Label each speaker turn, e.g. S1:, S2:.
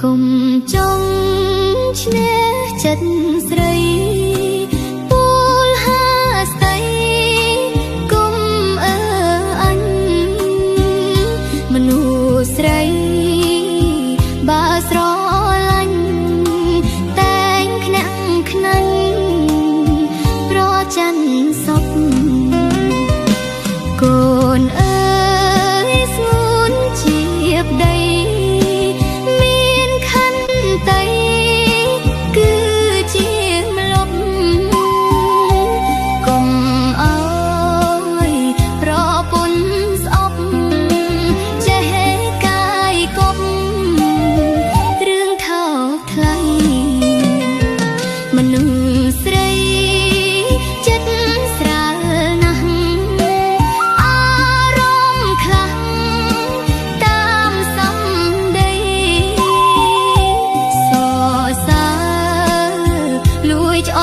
S1: កុំចង់ឈ្នះចិត្តស្រីពូលហាស្ដីកុំអើអញមនុស្សស្រីបើស្រឡាញ់តែងខ្នាក់ខ្នាញ់ប្រច័ណ្ឌសុខកូនអើយស្ងួនជាប្តីមានខន្តីគឺជាម្លប់កុំអើយប្រពន្ធស្អប់ចេះកាយគប់រឿងថោកថ្លៃមនុស្សស្រីចិត្តស្រាលណាស់អារម្មណ៍ខ្លាំងតាមសម្ដីសរសើរលួចច្អ